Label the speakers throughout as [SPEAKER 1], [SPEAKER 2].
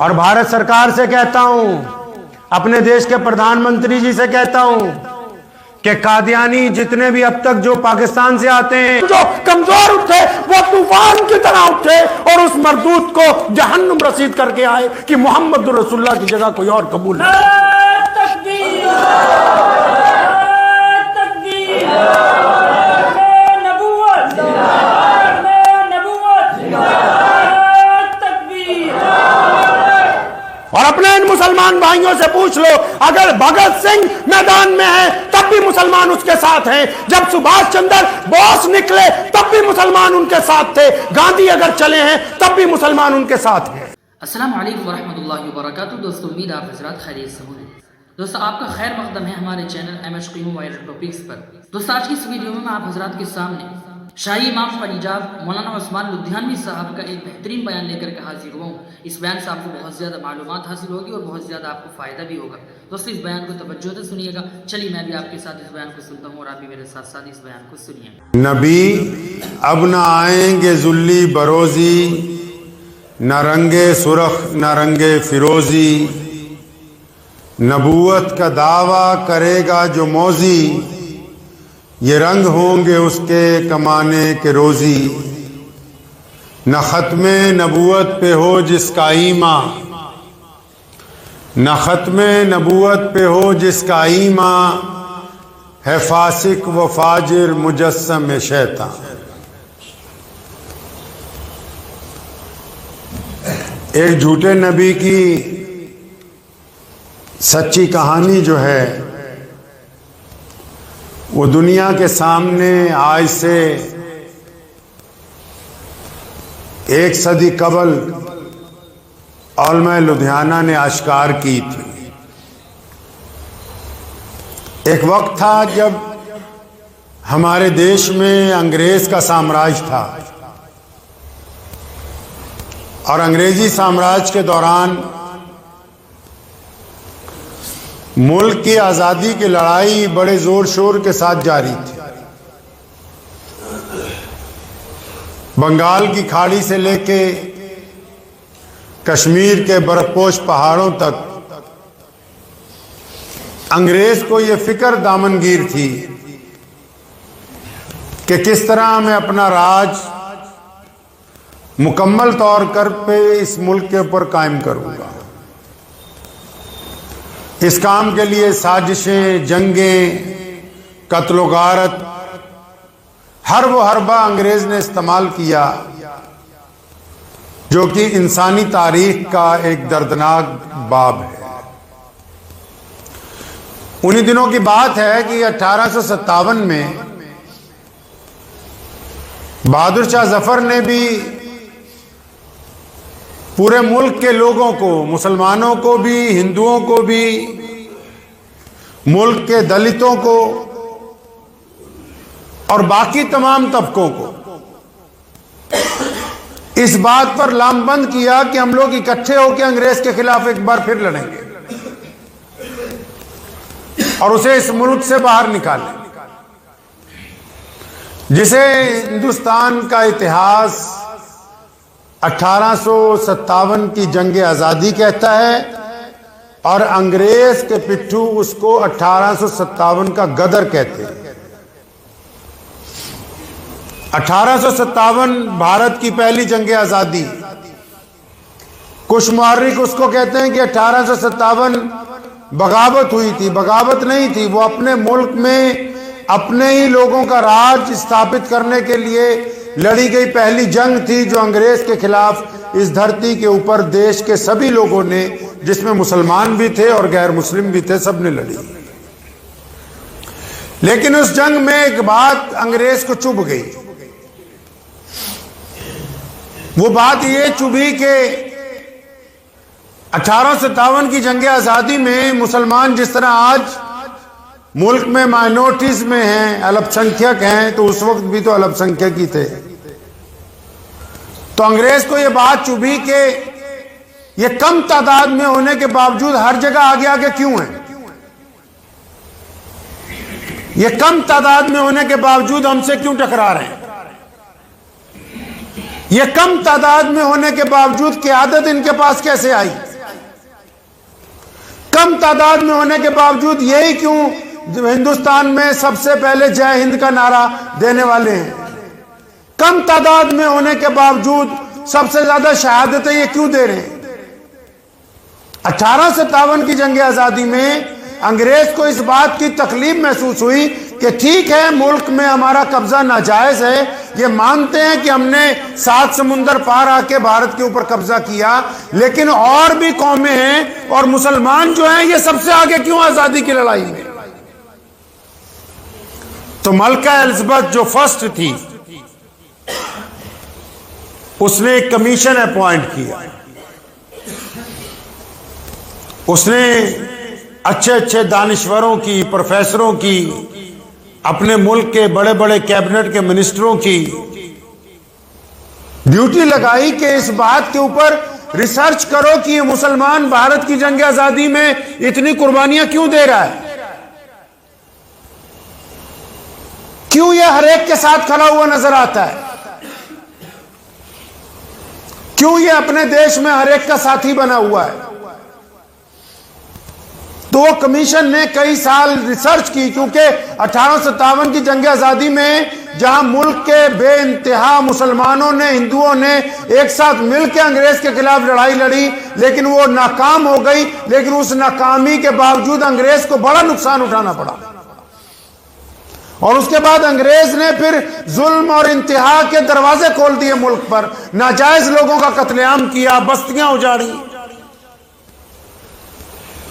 [SPEAKER 1] और भारत सरकार से कहता हूं, अपने देश के प्रधानमंत्री जी से कहता हूं कि कादियानी जितने भी अब तक जो पाकिस्तान से आते हैं, जो कमजोर उठे वो तूफान की तरह उठे और उस मरदूत को जहन्नुम रसीद करके आए कि मोहम्मद रसूलुल्लाह की जगह कोई और कबूल नहीं। और अपने इन मुसलमान भाइयों से पूछ लो, अगर भगत सिंह मैदान में है तब भी मुसलमान उसके साथ हैं, जब सुभाष चंद्र बोस निकले तब भी मुसलमान उनके साथ थे, गांधी अगर चले हैं तब भी मुसलमान उनके साथ हैं।
[SPEAKER 2] अस्सलाम वालेकुम वरहमतुल्लाहि वबरकातुहू। दोस्तों, उम्मीद आप हजरात खैरियत से होंगे। दोस्तों, आपका खैर मकदम है हमारे channel MH Qayyum viral topics पर। दोस्तों, आज की इस वीडियो में मैं आप हजरात के सामने शाही इमाम पंजाब मौलाना उस्मान लुधियानवी साहब का एक बेहतरीन बयान लेकर के हाजिर हुआ हूँ। इस बयान से आपको बहुत ज़्यादा मालूमात हासिल होगी और बहुत ज़्यादा आपको फ़ायदा भी होगा। दोस्तों, इस बयान को तवज्जो से सुनिएगा। चलिए मैं भी आपके साथ इस बयान को सुनता हूँ और आप भी मेरे साथ साथ इस बयान को सुनिए।
[SPEAKER 1] नबी अब न आएंगे जुल्ली बरोजी, न रंगे सुरख न रंगे फिरोजी, नबूवत का दावा करेगा जो मौजी, ये रंग होंगे उसके कमाने के रोजी। न ख़त्मे नबूवत पे हो जिसका ईमा, न ख़त्मे नबूवत पे हो जिसका ईमा, है फासिक व फाजिर मुजस्सम शैतान। एक झूठे नबी की सच्ची कहानी जो है वो दुनिया के सामने आज से 1 सदी कबल औलमा लुधियाना ने आश्कार की थी। एक वक्त था जब हमारे देश में अंग्रेज का साम्राज्य था और अंग्रेजी साम्राज्य के दौरान मुल्क की आज़ादी की लड़ाई बड़े जोर शोर के साथ जारी थी। बंगाल की खाड़ी से लेके कश्मीर के बर्फपोश पहाड़ों तक अंग्रेज को ये फिक्र दामनगीर थी कि किस तरह मैं अपना राज मुकम्मल तौर पे इस मुल्क के ऊपर कायम करूंगा। इस काम के लिए साजिशें, जंगें, कत्ल गारत, हर वो हरबा अंग्रेज ने इस्तेमाल किया जो कि इंसानी तारीख का एक दर्दनाक बाब है। उन्हीं दिनों की बात है कि 1857 में बहादुर शाह जफर ने भी पूरे मुल्क के लोगों को, मुसलमानों को भी, हिंदुओं को भी, मुल्क के दलितों को और बाकी तमाम तबकों को इस बात पर लामबंद किया कि हम लोग इकट्ठे होकर अंग्रेज के खिलाफ एक बार फिर लड़ेंगे और उसे इस मुल्क से बाहर निकालें, जिसे हिंदुस्तान का इतिहास 1857 की जंग आज़ादी कहता है और अंग्रेज के पिट्ठू उसको 1857 का गदर कहते हैं। 1857 भारत की पहली जंग आज़ादी। कुछ मुअर्रिख उसको कहते हैं कि 1857 बगावत हुई थी। बगावत नहीं थी, वो अपने मुल्क में अपने ही लोगों का राज स्थापित करने के लिए लड़ी गई पहली जंग थी जो अंग्रेज के खिलाफ इस धरती के ऊपर देश के सभी लोगों ने, जिसमें मुसलमान भी थे और गैर मुस्लिम भी थे, सब ने लड़ी। लेकिन उस जंग में एक बात अंग्रेज को चुभ गई। वो बात ये चुभी कि 1857 की जंग आज़ादी में मुसलमान जिस तरह आज मुल्क में माइनॉरिटीज में हैं, अल्पसंख्यक हैं, तो उस वक्त भी तो अल्पसंख्यक ही थे। तो अंग्रेज को यह बात चुभी कि ये कम तादाद में होने के बावजूद हर जगह आगे आगे क्यों हैं? ये कम तादाद में होने के बावजूद हमसे क्यों टकरा रहे हैं? ये कम तादाद में होने के बावजूद क़यादत इनके पास कैसे आई? कम तादाद में होने के बावजूद यही क्यों हिंदुस्तान में सबसे पहले जय हिंद का नारा देने वाले हैं? कम तादाद में होने के बावजूद सबसे ज्यादा शहादतें ये क्यों दे रहे हैं? 1857 की जंग आजादी में अंग्रेज को इस बात की तकलीफ महसूस हुई कि ठीक है, मुल्क में हमारा कब्जा नाजायज है, ये मानते हैं कि हमने 7 समुंदर पार आके भारत के ऊपर कब्जा किया, लेकिन और भी कौमें हैं और मुसलमान जो हैं ये सबसे आगे क्यों आजादी की लड़ाई में? तो मलका एलिजाबेथ जो फर्स्ट थी, उसने एक कमीशन अपॉइंट किया। उसने अच्छे अच्छे दानिश्वरों की, प्रोफेसरों की, अपने मुल्क के बड़े बड़े कैबिनेट के मिनिस्टरों की ड्यूटी लगाई कि इस बात के ऊपर रिसर्च करो कि ये मुसलमान भारत की जंग आजादी में इतनी कुर्बानियां क्यों दे रहा है, क्यों ये हर एक के साथ खड़ा हुआ नजर आता है, क्यों ये अपने देश में हर एक का साथी बना हुआ है। तो वो कमीशन ने कई साल रिसर्च की, क्योंकि 1857 की जंग आजादी में जहां मुल्क के बेइंतहा मुसलमानों ने, हिंदुओं ने एक साथ मिलकर अंग्रेज के खिलाफ लड़ाई लड़ी, लेकिन वो नाकाम हो गई। लेकिन उस नाकामी के बावजूद अंग्रेज को बड़ा नुकसान उठाना पड़ा और उसके बाद अंग्रेज ने फिर जुल्म और इंतहा के दरवाजे खोल दिए मुल्क पर, नाजायज लोगों का कत्लेआम किया, बस्तियां उजाड़ी।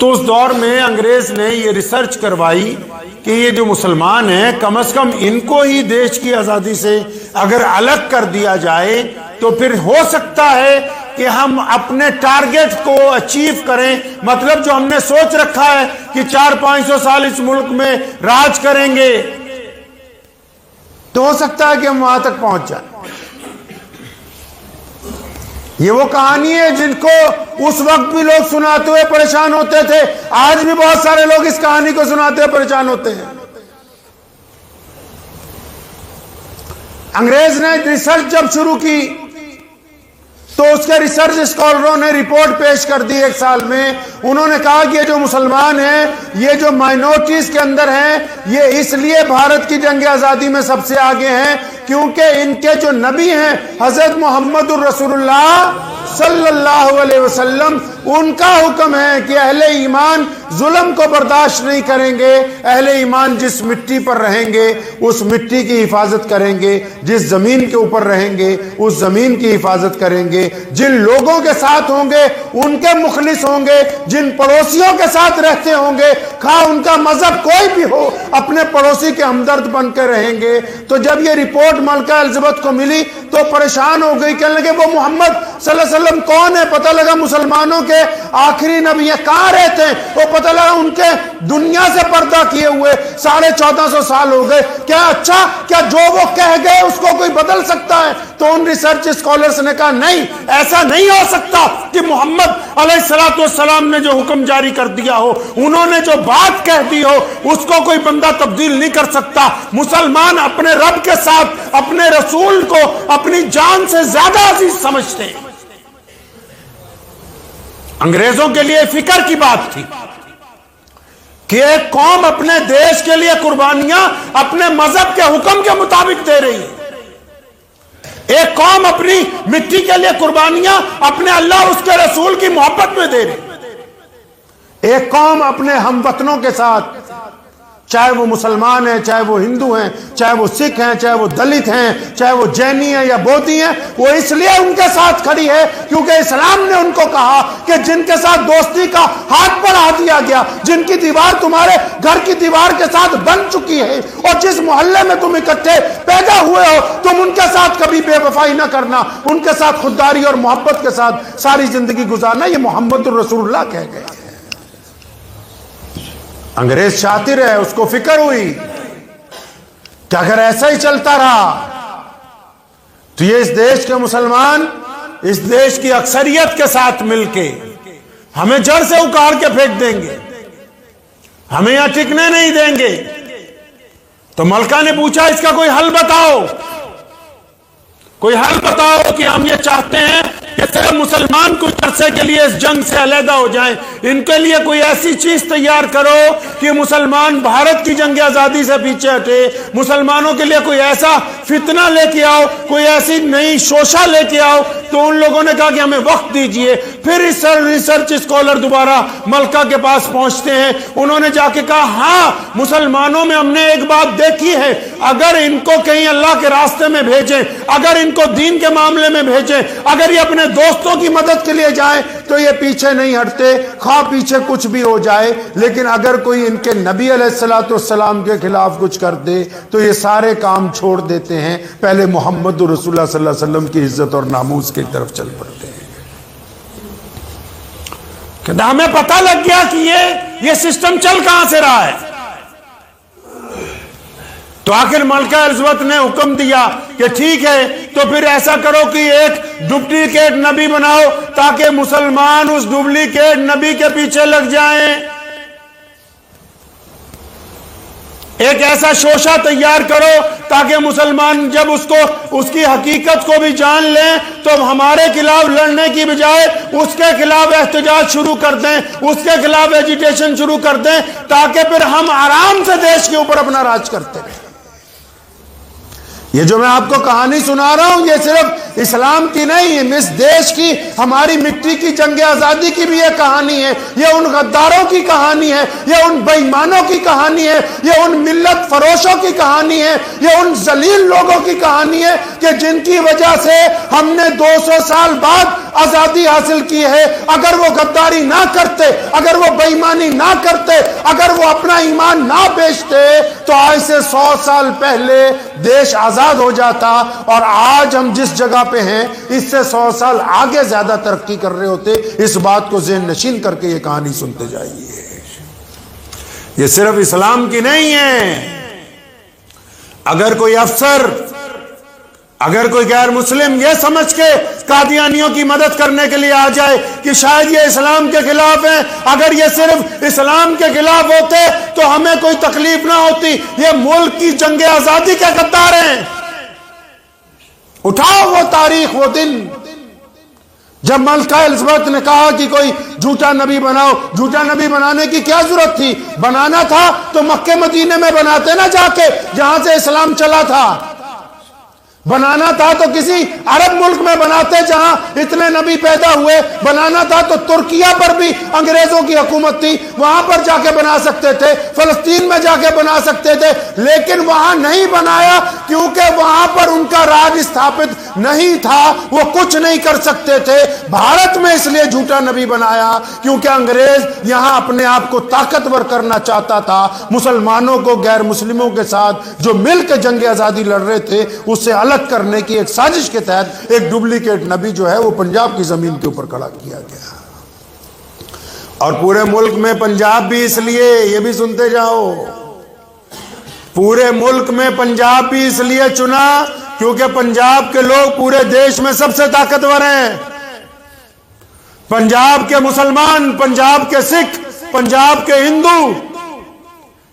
[SPEAKER 1] तो उस दौर में अंग्रेज ने ये रिसर्च करवाई कि ये जो मुसलमान हैं, कम से कम इनको ही देश की आजादी से अगर अलग कर दिया जाए तो फिर हो सकता है कि हम अपने टारगेट को अचीव करें। मतलब जो हमने सोच रखा है कि 400-500 साल इस मुल्क में राज करेंगे, तो हो सकता है कि हम वहां तक पहुंच जाए। ये वो कहानी है जिनको उस वक्त भी लोग सुनाते हुए परेशान होते थे, आज भी बहुत सारे लोग इस कहानी को सुनाते हुए परेशान होते हैं। अंग्रेज ने रिसर्च जब शुरू की तो उसके रिसर्च स्कॉलरों ने रिपोर्ट पेश कर दी एक साल में। उन्होंने कहा कि ये जो मुसलमान हैं, ये जो माइनॉरिटीज के अंदर हैं, ये इसलिए भारत की जंग आजादी में सबसे आगे हैं क्योंकि इनके जो नबी हैं हजरत मोहम्मदुर रसूलुल्लाह सल्लल्लाहु अलैहि वसल्लम, उनका हुक्म है कि अहले ईमान जुल्म को बर्दाश्त नहीं करेंगे। अहले ईमान जिस मिट्टी पर रहेंगे उस मिट्टी की हिफाजत करेंगे, जिस जमीन के ऊपर रहेंगे उस जमीन की हिफाजत करेंगे, जिन लोगों के साथ होंगे उनके मुखलिस होंगे, जिन पड़ोसियों के साथ रहते होंगे, खा उनका मजहब कोई भी हो, अपने पड़ोसी के हमदर्द बनकर रहेंगे। तो जब ये रिपोर्ट मलका एलिजाबेथ को मिली तो परेशान हो गई, कहने लगे वो मोहम्मद सल्लल्लाहु अलैहि वसल्लम कौन है? पता लगा मुसलमानों के आखिरी नबी है। कहां रहते हैं? वो पता लगा उनके दुनिया से पर्दा किए हुए 1450 साल हो गए। क्या अच्छा, क्या जो वो कह गए उसको कोई बदल सकता है? तो उन रिसर्च स्कॉलर्स ने कहा नहीं, ऐसा नहीं हो सकता कि मोहम्मद अलैहिस्सलाम ने जो हुक्म जारी कर दिया हो, उन्होंने जो बात कह दी हो, उसको कोई बंदा तब्दील नहीं कर सकता। मुसलमान अपने रब के साथ अपने रसूल को अपनी जान से ज्यादा अजीज समझते हैं। अंग्रेजों के लिए फिक्र की बात थी कि एक कौम अपने देश के लिए कुर्बानियां अपने मजहब के हुक्म के मुताबिक दे रही है। एक कौम अपनी मिट्टी के लिए कुर्बानियां अपने अल्लाह उसके रसूल की मोहब्बत में दे रही। एक कौम अपने हमवतनों के साथ, चाहे वो मुसलमान हैं, चाहे वो हिंदू हैं, चाहे वो सिख हैं, चाहे वो दलित हैं, चाहे वो जैनी हैं या बोधी हैं, वो इसलिए उनके साथ खड़ी है क्योंकि इस्लाम ने उनको कहा कि जिनके साथ दोस्ती का हाथ बढ़ा दिया गया, जिनकी दीवार तुम्हारे घर की दीवार के साथ बन चुकी है और जिस मोहल्ले में तुम इकट्ठे पैदा हुए हो, तुम उनके साथ कभी बेवफाई ना करना, उनके साथ खुददारी और मोहब्बत के साथ सारी जिंदगी गुजारना। ये मोहम्मदुर रसूलुल्लाह कह गए। अंग्रेज शातिर है, उसको फिक्र हुई कि अगर ऐसा ही चलता रहा तो ये इस देश के मुसलमान इस देश की अक्सरियत के साथ मिलके हमें जड़ से उखाड़ के फेंक देंगे, हमें यहां टिकने नहीं देंगे। तो मलका ने पूछा इसका कोई हल बताओ, कोई हल बताओ कि हम ये चाहते हैं कि सिर्फ मुसलमान कुछ अरसे के लिए इस जंग से अलहदा हो जाएं। इनके लिए कोई ऐसी चीज तैयार करो कि मुसलमान भारत की जंग आजादी से पीछे हटे। मुसलमानों के लिए कोई ऐसा फितना लेके आओ, कोई ऐसी नई शोषा लेके आओ। तो उन लोगों ने कहा कि हमें वक्त दीजिए। फिर रिसर्च स्कॉलर दोबारा मलका के पास पहुंचते हैं। उन्होंने जाके कहा हाँ, मुसलमानों में हमने एक बात देखी है, अगर इनको कहीं अल्लाह के रास्ते में भेजें, अगर इनको दीन के मामले में भेजें, अगर ये अपने दोस्तों की मदद के लिए जाएं तो ये पीछे नहीं हटते, खा पीछे कुछ भी हो जाए। लेकिन अगर कोई इनके नबी अलैहिस्सलाम के खिलाफ कुछ कर दे तो ये सारे काम छोड़ देते हैं, पहले मोहम्मद रसूलुल्लाह सल्लल्लाहु अलैहि वसल्लम की इज्जत और नामूस की तरफ चल पड़ते हैं। कि हमें पता लग गया कि ये सिस्टम चल कहां से रहा है। तो आखिर मलका एलिज़ाबेथ ने हुक्म दिया कि ठीक है, तो फिर ऐसा करो कि एक डुप्लीकेट नबी बनाओ ताकि मुसलमान उस डुप्लीकेट नबी के पीछे लग जाएं। एक ऐसा शोषा तैयार करो ताकि मुसलमान जब उसकी हकीकत को भी जान लें तो हमारे खिलाफ लड़ने की बजाय उसके खिलाफ एहतजाज शुरू कर दें, उसके खिलाफ एजिटेशन शुरू कर दें, ताकि फिर हम आराम से देश के ऊपर अपना राज करते रहें। ये जो मैं आपको कहानी सुना रहा हूं, ये सिर्फ इस्लाम की नहीं है, इस देश की, हमारी मिट्टी की जंग आजादी की भी ये कहानी है। ये उन गद्दारों की कहानी है, ये उन बेईमानों की कहानी है, ये उन मिल्लत फरोशों की कहानी है, ये उन जलील लोगों की कहानी है कि जिनकी वजह से हमने 200 साल बाद आजादी हासिल की है। अगर वो गद्दारी ना करते, अगर वो बेईमानी ना करते, अगर वो अपना ईमान ना बेचते तो आज से 100 साल पहले देश आजाद हो जाता और आज हम जिस जगह पे हैं इससे 100 साल आगे ज्यादा तरक्की कर रहे होते। इस बात को ज़हन नशीन करके ये कहानी सुनते जाइए। ये सिर्फ इस्लाम की नहीं है। अगर कोई अफसर, अगर कोई गैर मुस्लिम ये समझ के कादियानियों की मदद करने के लिए आ जाए कि शायद ये इस्लाम के खिलाफ है, अगर ये सिर्फ इस्लाम के खिलाफ होते तो हमें कोई तकलीफ ना होती, ये मुल्क की जंग आजादी के गद्दार हैं। उठाओ वो तारीख, वो दिन जब मलका एलिज़ाबेथ ने कहा कि कोई झूठा नबी बनाओ। झूठा नबी बनाने की क्या जरूरत थी? बनाना था तो मक्के मदीने में बनाते ना, जाके जहां से इस्लाम चला था। बनाना था तो किसी अरब मुल्क में बनाते जहां इतने नबी पैदा हुए। बनाना था तो तुर्किया पर भी अंग्रेजों की हुकूमत थी, वहां पर जाके बना सकते थे, फलस्तीन में जाके बना सकते थे। लेकिन वहां नहीं बनाया क्योंकि वहां पर उनका राज स्थापित नहीं था, वो कुछ नहीं कर सकते थे। भारत में इसलिए झूठा नबी बनाया क्योंकि अंग्रेज यहां अपने आप को ताकतवर करना चाहता था। मुसलमानों को गैर मुस्लिमों के साथ जो मिलकर जंग आजादी लड़ रहे थे उससे अलग करने की एक साजिश के तहत एक डुप्लीकेट नबी जो है वो पंजाब की जमीन के ऊपर खड़ा किया गया। और पूरे मुल्क में पंजाब भी इसलिए, ये भी सुनते जाओ, पूरे मुल्क में पंजाब भी इसलिए चुना क्योंकि पंजाब के लोग पूरे देश में सबसे ताकतवर हैं। पंजाब के मुसलमान, पंजाब के सिख, पंजाब के हिंदू,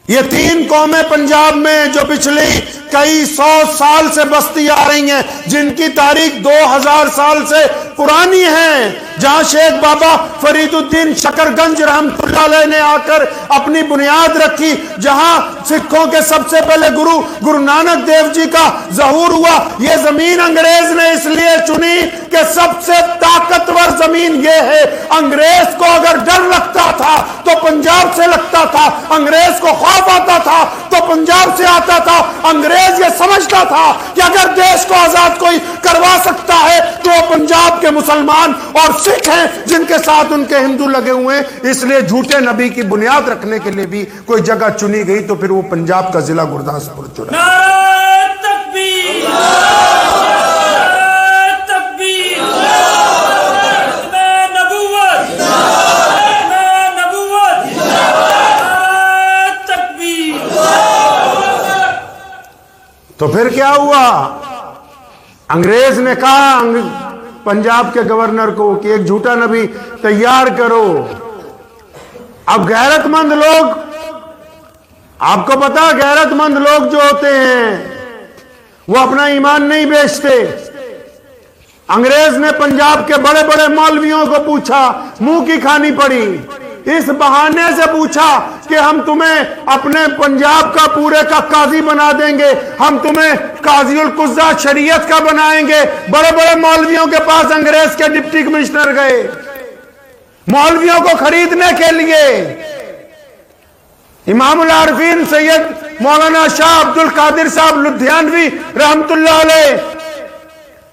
[SPEAKER 1] ये 3 कौमें पंजाब में जो पिछली कई 100 साल से बसती आ रही हैं, जिनकी तारीख 2000 साल से पुरानी है, जहां शेख बाबा फरीदुद्दीन शकरगंज रहमतुल्लाह अलैह ने आकर अपनी बुनियाद रखी, जहां सिखों के सबसे पहले गुरु नानक देव जी का ज़हूर हुआ। यह जमीन अंग्रेज ने इसलिए चुनी कि सबसे ताकतवर जमीन यह है। अंग्रेज को अगर डर लगता था तो पंजाब से लगता था, अंग्रेज को खौफ आता था तो पंजाब से आता था। अंग्रेज ये समझता था कि अगर देश को आजाद कोई करवा सकता है तो वो पंजाब के मुसलमान और सिख हैं जिनके साथ उनके हिंदू लगे हुए हैं। इसलिए झूठे नबी की बुनियाद रखने के लिए भी कोई जगह चुनी गई तो फिर वो पंजाब का जिला गुरदासपुर चुना। तो फिर क्या हुआ? अंग्रेज ने कहा पंजाब के गवर्नर को कि एक झूठा नबी तैयार करो। अब गैरतमंद लोग, आपको पता गैरतमंद लोग जो होते हैं वो अपना ईमान नहीं बेचते। अंग्रेज ने पंजाब के बड़े बड़े मौलवियों को पूछा, मुंह की खानी पड़ी, इस बहाने से पूछा कि हम तुम्हें अपने पंजाब का पूरे का काजी बना देंगे, हम तुम्हें काजी उल कुज़्ज़ा शरीयत का बनाएंगे। बड़े बड़े मौलवियों के पास अंग्रेज के डिप्टी कमिश्नर गए मौलवियों को खरीदने के लिए। इमामुल आरिफीन सैयद मौलाना शाह अब्दुल कादिर साहब लुधियानवी रहमतुल्लाह अलैह,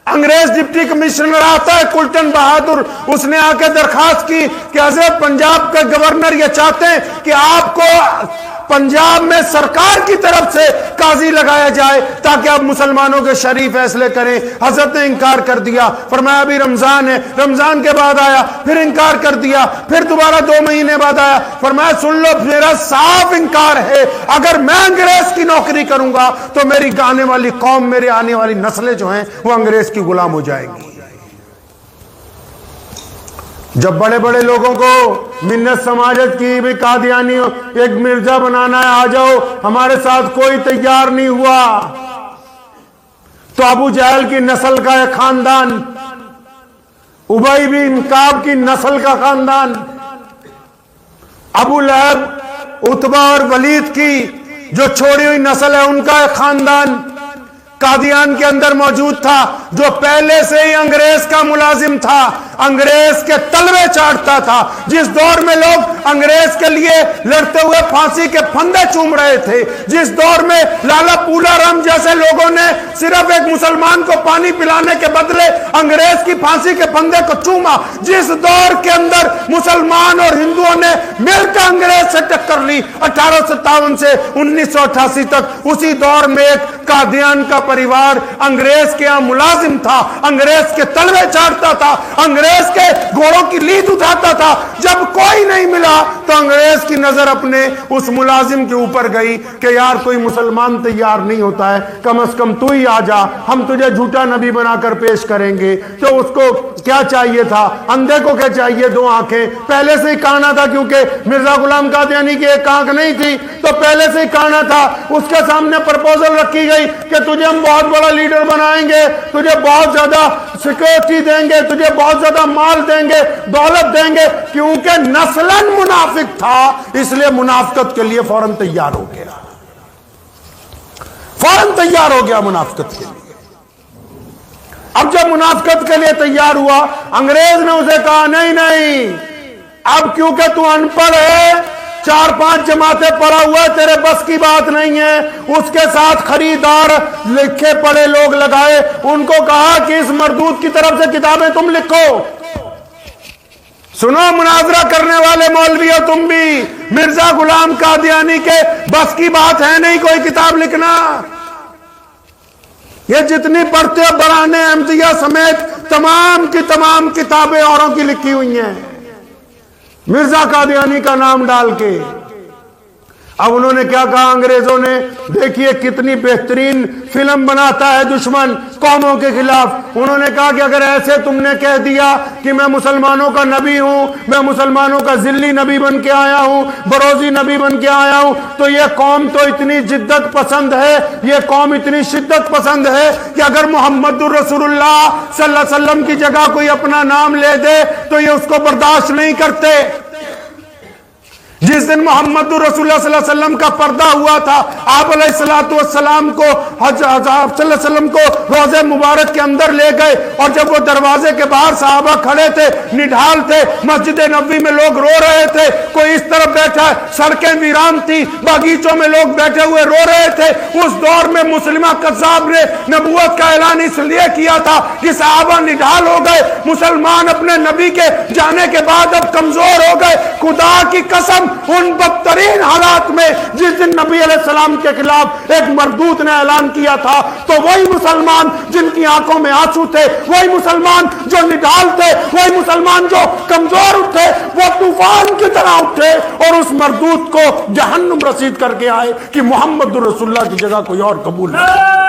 [SPEAKER 1] अंग्रेज डिप्टी कमिश्नर आता है कुल्टन बहादुर, उसने आके दरखास्त की कि हजरत पंजाब के गवर्नर ये चाहते हैं कि आपको पंजाब में सरकार की तरफ से काजी लगाया जाए ताकि आप मुसलमानों के शरीफ फैसले करें। हजरत ने इनकार कर दिया, फरमाया अभी रमजान है, रमजान के बाद आया, फिर इनकार कर दिया, फिर दोबारा 2 महीने बाद आया, फरमाया सुन लो मेरा साफ इनकार है, अगर मैं अंग्रेज की नौकरी करूंगा तो मेरी आने वाली कौम, मेरे आने वाली नस्लें जो हैं वो अंग्रेज की गुलाम हो जाएंगी। जब बड़े बड़े लोगों को मिन्नत समाजत की भी कादियानी एक मिर्जा बनाना है, आ जाओ, हमारे साथ कोई तैयार नहीं हुआ, तो अबू जहल की नस्ल का एक खानदान, उबई बिन काब की नस्ल का खानदान, अबू लहब, उतबा और वलीद की जो छोड़ी हुई नस्ल है उनका एक खानदान कादियान के अंदर मौजूद था, जो पहले से ही अंग्रेज का मुलाजिम था, अंग्रेज के तलवे चाटता था। जिस दौर में लोग अंग्रेज के लिए लड़ते हुए फांसी के फंदे चूम रहे थे, जिस दौर में लाला पूला राम जैसे लोगों ने सिर्फ एक मुसलमान को पानी पिलाने के बदले अंग्रेज की फांसी के फंदे को चूमा, जिस दौर के अंदर मुसलमान और हिंदुओं ने मिलकर अंग्रेज से टक्कर ली 1857 से 1988 तक, उसी दौर में एक कादियान का परिवार अंग्रेज के यहां मुलाजिम था, अंग्रेज के तलवे चाटता था, अंग्रेज के घोड़ों की लीद उठाता था। जब कोई नहीं मिला तो अंग्रेज की नजर अपने उस मुलाजिम के ऊपर गई कि यार कोई मुसलमान तैयार नहीं होता है, कम से कम तू ही आ जा, हम तुझे झूठा नबी बनाकर पेश करेंगे। तो उसको क्या चाहिए था? अंधे को क्या चाहिए? 2 आंखें, पहले से ही काना था, क्योंकि मिर्जा गुलाम कादियानी की एक आंख नहीं थी तो पहले से ही काना था। उसके सामने प्रपोजल रखी गई कि तुझे हम बहुत बड़ा लीडर बनाएंगे, तुझे बहुत ज्यादा सिक्योरिटी देंगे, तुझे बहुत ज्यादा माल देंगे, दौलत देंगे। क्योंकि नस्लन मुनाफिक था, इसलिए मुनाफिकत के लिए फौरन तैयार हो गया, फौरन तैयार हो गया मुनाफिकत के लिए। अब जब मुनाफिकत के लिए तैयार हुआ, अंग्रेज ने उसे कहा नहीं नहीं, अब क्योंकि तू अनपढ़ है, 4-5 जमातें पढ़ा हुआ है, तेरे बस की बात नहीं है। उसके साथ खरीदार लिखे पढ़े लोग लगाए, उनको कहा कि इस मरदूद की तरफ से किताबें तुम लिखो। सुनो मुनाजरा करने वाले मौलवियों, तुम भी, मिर्जा गुलाम कादियानी के बस की बात है नहीं कोई किताब लिखना। ये जितनी पढ़ते हो बराने अहमदिया समेत तमाम की तमाम किताबें औरों की लिखी हुई हैं, मिर्जा कादियानी का नाम डाल के। अब उन्होंने क्या कहा अंग्रेजों ने, देखिए कितनी बेहतरीन फिल्म बनाता है दुश्मन कौमों के खिलाफ। उन्होंने कहा कि अगर ऐसे तुमने कह दिया कि मैं मुसलमानों का नबी हूं, मैं मुसलमानों का जिल्ली नबी बन के आया हूं, बरोजी नबी बन के आया हूं, तो ये कौम तो इतनी जिद्दत पसंद है, ये कौम इतनी शिद्दत पसंद है कि अगर मोहम्मदुर रसूलुल्लाह सल्लल्लाहु अलैहि वसल्लम की जगह कोई अपना नाम ले दे तो ये उसको बर्दाश्त नहीं करते। जिस दिन मोहम्मद रसूलुल्लाह सल्लल्लाहु अलैहि वसल्लम का पर्दा हुआ था, आप अलैहिस्सलातु वस्सलाम को सल्लल्लाहु अलैहि वसल्लम को रोज़े मुबारक के अंदर ले गए, और जब वो दरवाजे के बाहर साहबा खड़े थे, निढाल थे, मस्जिद नबवी में लोग रो रहे थे, कोई इस तरफ बैठा है, सड़कें वीरान थी, बागीचों में लोग बैठे हुए रो रहे थे। उस दौर में मुस्लिमा कज़्ज़ाब ने नबूवत का ऐलान इसलिए किया था कि साहबा निढाल हो गए, मुसलमान अपने नबी के जाने के बाद अब कमजोर हो गए। खुदा की कसम, उन बदतरीन हालात में जिस दिन नबी अलैहिस्सलाम के खिलाफ एक मरदूत ने ऐलान किया था, तो वही मुसलमान जिनकी आंखों में आंसू थे, वही मुसलमान जो निढाल थे, वही मुसलमान जो कमजोर उठे, वो तूफान की तरह उठे और उस मरदूत को जहन्नुम रसीद करके आए कि मोहम्मद रसूलुल्लाह की जगह कोई और कबूल नहीं।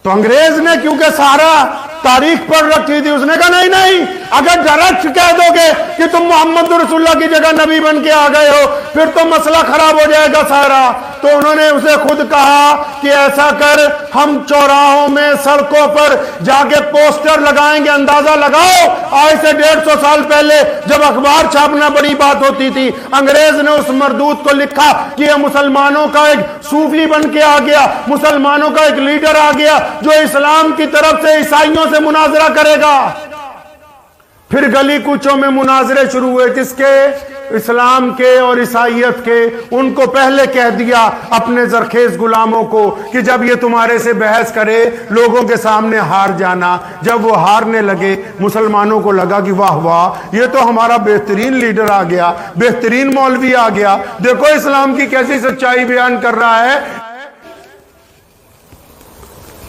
[SPEAKER 1] तो अंग्रेज ने क्योंकि सारा तारीख पढ़ रखी थी, उसने कहा नहीं नहीं, अगर डायरेक्ट कह दोगे कि तुम मोहम्मद रसूलुल्लाह की जगह नबी बन के आ गए हो, फिर तो मसला खराब हो जाएगा सारा। तो उन्होंने उसे खुद कहा कि ऐसा कर, हम चौराहों में सड़कों पर जाके पोस्टर लगाएंगे। अंदाजा लगाओ, आज से 150 साल पहले जब अखबार छापना बड़ी बात होती थी, अंग्रेज ने उस मरदूत को लिखा कि यह मुसलमानों का एक सूफी बन के आ गया, मुसलमानों का एक लीडर आ गया जो इस्लाम की तरफ से ईसाइयों से मुनाजरा करेगा। फिर गली कूचों में मुनाजरे शुरू हुए, किसके? इस्लाम के और ईसाइयत के। उनको पहले कह दिया अपने जरखेज गुलामों को कि जब ये तुम्हारे से बहस करे, लोगों के सामने हार जाना। जब वो हारने लगे, मुसलमानों को लगा कि वाह वाह, ये तो हमारा बेहतरीन लीडर आ गया, बेहतरीन मौलवी आ गया, देखो इस्लाम की कैसी सच्चाई बयान कर रहा है।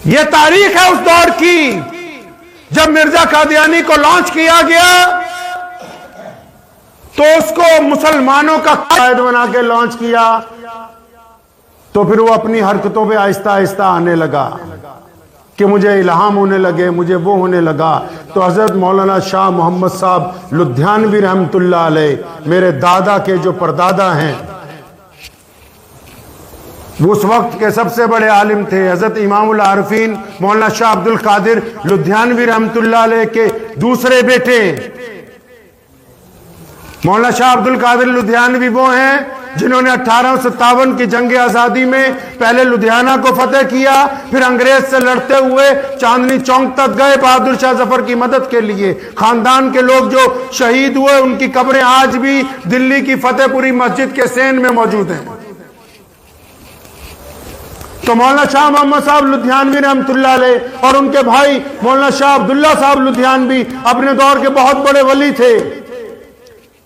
[SPEAKER 1] ये तारीख है उस दौर की जब मिर्जा कादियानी को लॉन्च किया गया, तो उसको मुसलमानों का कायद बना के लॉन्च किया। तो फिर वो अपनी हरकतों पे आहिस्ता आहिस्ता आने लगा कि मुझे इल्हाम होने लगे, मुझे वो होने लगा। तो हजरत मौलाना शाह मोहम्मद साहब लुधियानवी रहमतुल्लाह अलैह, मेरे दादा के जो परदादा हैं, वो उस वक्त के सबसे बड़े आलिम थे। हजरत इमामुल आरिफीन मौलाना शाह अब्दुल कादिर लुधियानवी रहमतुल्लाह अलैह के दूसरे बेटे मौलाना शाह अब्दुल कादिर लुधियानवी वो हैं जिन्होंने 1857 की जंग आजादी में पहले लुधियाना को फतेह किया, फिर अंग्रेज से लड़ते हुए चांदनी चौक तक गए बहादुर शाह जफर की मदद के लिए। खानदान के लोग जो शहीद हुए, उनकी कब्रें आज भी दिल्ली की फतेहपुरी मस्जिद के सेन में मौजूद हैं। तो मौलाना शाह मोहम्मद साहब लुधियानवी रहमतुल्लाह अलैह और उनके भाई मौलाना शाह अब्दुल्ला साहब लुधियानवी अपने दौर के बहुत बड़े वली थे।